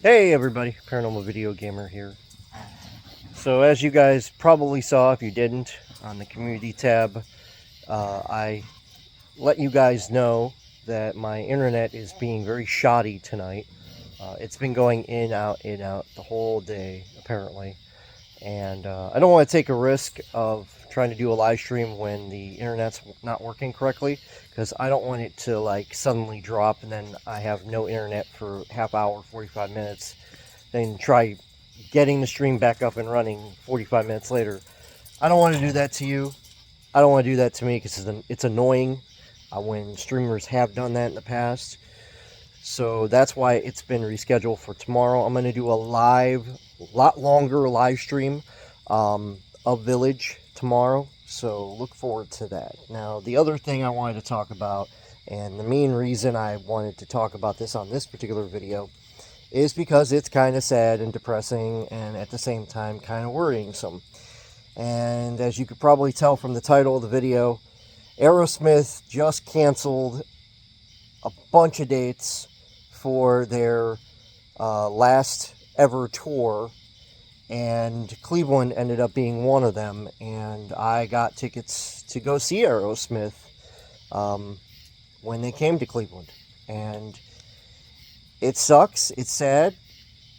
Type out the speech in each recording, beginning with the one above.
Hey everybody, Paranormal Video Gamer here. So as you guys probably saw, if you didn't, on the community tab, I let you guys know that my internet is being very shoddy tonight. It's been going in, out the whole day, apparently. And I don't want to take a risk of trying to do a live stream when the internet's not working correctly, because I don't want it to like suddenly drop and then I have no internet for half hour, 45 minutes, then try getting the stream back up and running 45 minutes later. I don't want to do that to you. I don't want to do that to me because it's annoying when streamers have done that in the past. So that's why it's been rescheduled for tomorrow. I'm going to do a lot longer live stream of Village tomorrow. So look forward to that. Now, the other thing I wanted to talk about, and the main reason I wanted to talk about this on this particular video, is because it's kind of sad and depressing and at the same time kind of worrisome. And as you could probably tell from the title of the video, Aerosmith just canceled a bunch of dates for their last ever tour, and Cleveland ended up being one of them, and I got tickets to go see Aerosmith when they came to Cleveland. And it sucks, it's sad,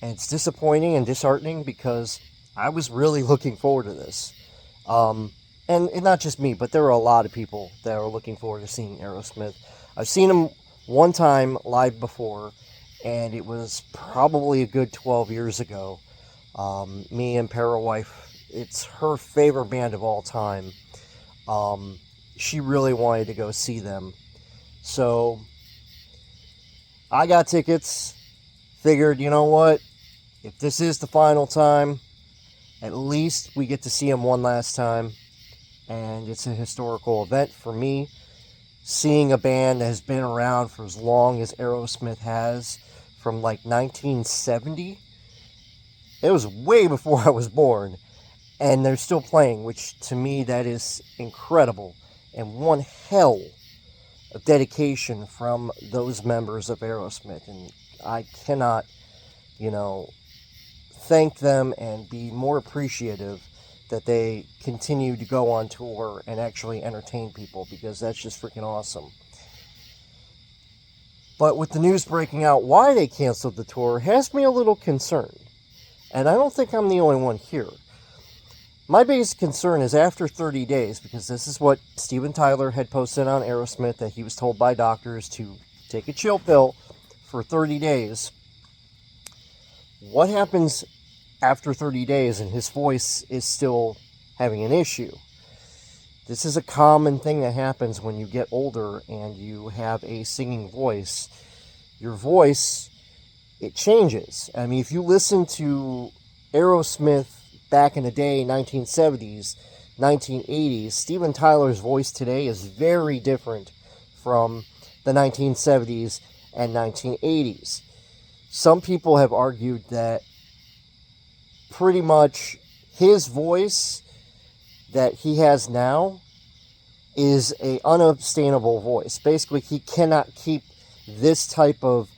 and it's disappointing and disheartening because I was really looking forward to this. And not just me, but there are a lot of people that are looking forward to seeing Aerosmith. I've seen them one time live before, and it was probably a good 12 years ago. Me and Parawife, it's her favorite band of all time. She really wanted to go see them. So I got tickets, figured, you know what, if this is the final time, at least we get to see them one last time, and it's a historical event for me. Seeing a band that has been around for as long as Aerosmith has, from like 1970, it was way before I was born, and they're still playing, which to me that is incredible, and one hell of dedication from those members of Aerosmith, and I cannot, thank them and be more appreciative that they continue to go on tour and actually entertain people, because that's just freaking awesome. But with the news breaking out why they canceled the tour has me a little concerned, and I don't think I'm the only one here. My biggest concern is after 30 days, because this is what Steven Tyler had posted on Aerosmith, that he was told by doctors to take a chill pill for 30 days. What happens after 30 days and his voice is still having an issue? This is a common thing that happens when you get older and you have a singing voice. Your voice, it changes. I mean, if you listen to Aerosmith back in the day, 1970s, 1980s, Steven Tyler's voice today is very different from the 1970s and 1980s. Some people have argued that pretty much his voice that he has now is a unsustainable voice. Basically, he cannot keep this type of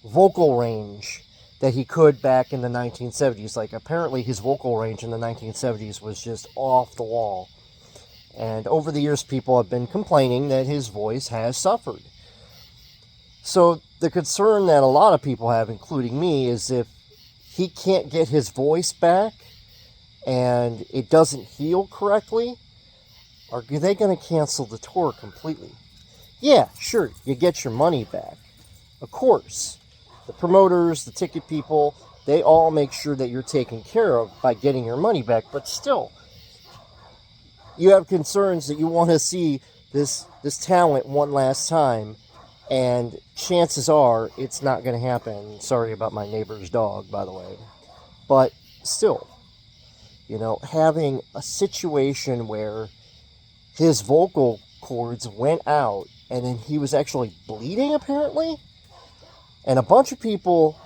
vocal range that he could back in the 1970s. Like, apparently his vocal range in the 1970s was just off the wall. And over the years, people have been complaining that his voice has suffered. So the concern that a lot of people have, including me, is if he can't get his voice back and it doesn't heal correctly, are they going to cancel the tour completely? Yeah, sure, you get your money back. Of course. The promoters, the ticket people, they all make sure that you're taken care of by getting your money back. But still, you have concerns that you want to see this talent one last time, and chances are it's not going to happen. Sorry about my neighbor's dog, by the way. But still, having a situation where his vocal cords went out and then he was actually bleeding, apparently. And a bunch of people,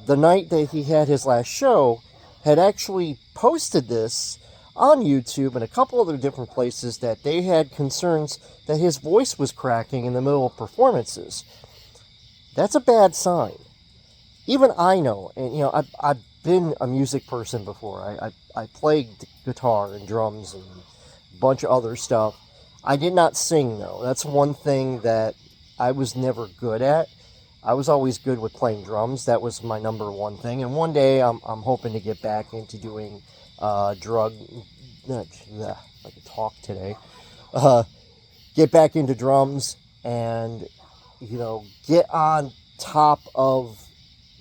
the night that he had his last show, had actually posted this on YouTube and a couple other different places, that they had concerns that his voice was cracking in the middle of performances. That's a bad sign. even I know, and I've been a music person before. I played guitar and drums and a bunch of other stuff. I did not sing, though. That's one thing that I was never good at. I was always good with playing drums. That was my number one thing. And one day I'm hoping to get back into doing I can talk today. Get back into drums and, get on top of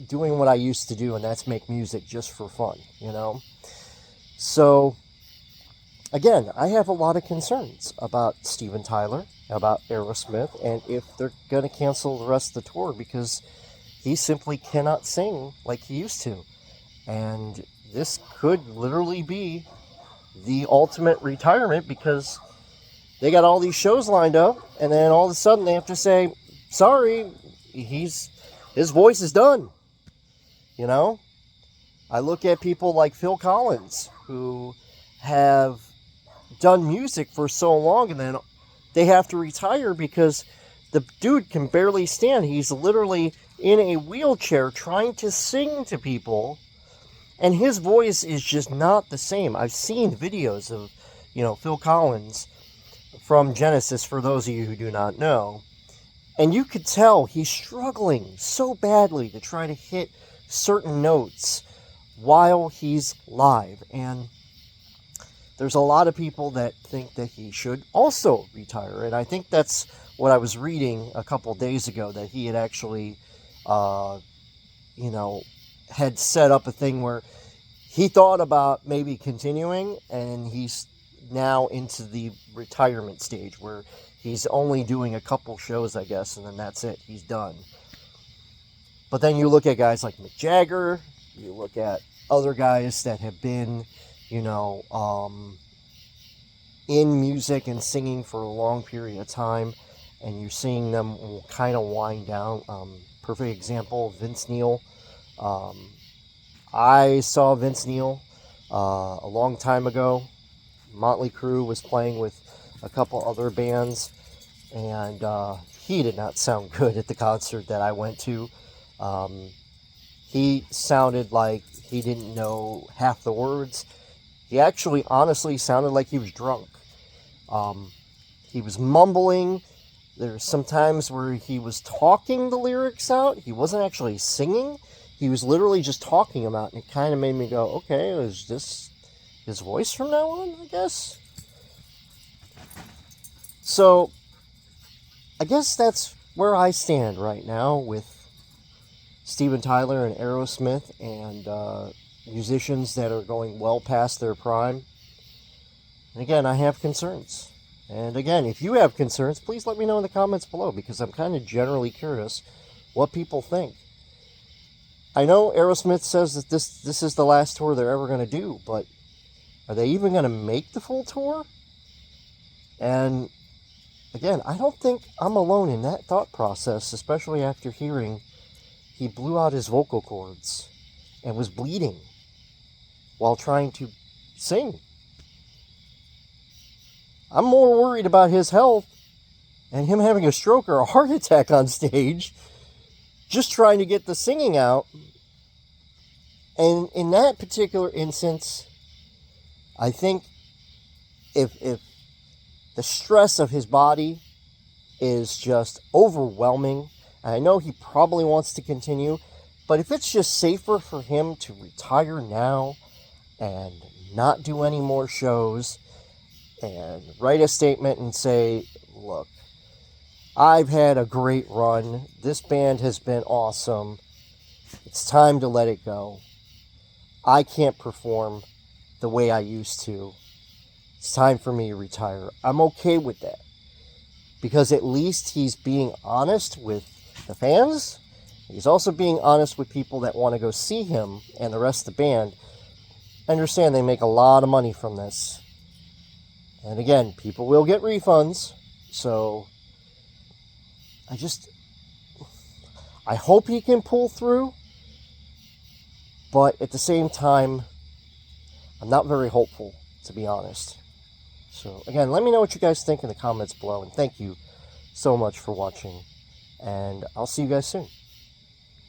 doing what I used to do, and that's make music just for fun, So, again, I have a lot of concerns about Steven Tyler, about Aerosmith, and if they're going to cancel the rest of the tour because he simply cannot sing like he used to. And this could literally be the ultimate retirement because they got all these shows lined up, and then all of a sudden they have to say, sorry, his voice is done. I look at people like Phil Collins, who have done music for so long, and then they have to retire because the dude can barely stand. He's literally in a wheelchair trying to sing to people, and his voice is just not the same. I've seen videos of, Phil Collins from Genesis, for those of you who do not know, and you could tell he's struggling so badly to try to hit certain notes while he's live. And there's a lot of people that think that he should also retire, and I think that's what I was reading a couple days ago, that he had actually had set up a thing where he thought about maybe continuing, and he's now into the retirement stage where he's only doing a couple shows, I guess, and then that's it. He's done. But then you look at guys like Mick Jagger, you look at other guys that have been, in music and singing for a long period of time, and you're seeing them kind of wind down. Perfect example, Vince Neil. I saw Vince Neil a long time ago. Motley Crue was playing with a couple other bands, and he did not sound good at the concert that I went to. He sounded like he didn't know half the words. He actually honestly sounded like he was drunk. He was mumbling. There's some times where he was talking the lyrics out. He wasn't actually singing. He was literally just talking them out, and it kind of made me go, okay, is this his voice from now on, I guess? So, I guess that's where I stand right now with Steven Tyler and Aerosmith and musicians that are going well past their prime. And again, I have concerns. And again, if you have concerns, please let me know in the comments below, because I'm kind of generally curious what people think. I know Aerosmith says that this is the last tour they're ever going to do, but are they even going to make the full tour? And again, I don't think I'm alone in that thought process, especially after hearing he blew out his vocal cords and was bleeding while trying to sing. I'm more worried about his health and him having a stroke or a heart attack on stage, just trying to get the singing out. And in that particular instance, I think if the stress of his body is just overwhelming, and I know he probably wants to continue, but if it's just safer for him to retire now and not do any more shows and write a statement and say, look, I've had a great run. This band has been awesome. It's time to let it go. I can't perform the way I used to. It's time for me to retire. I'm okay with that, because at least he's being honest with the fans. He's also being honest with people that want to go see him and the rest of the band. I understand they make a lot of money from this. And again, people will get refunds. So I hope he can pull through. But at the same time, I'm not very hopeful, to be honest. So again, let me know what you guys think in the comments below. And thank you so much for watching. And I'll see you guys soon.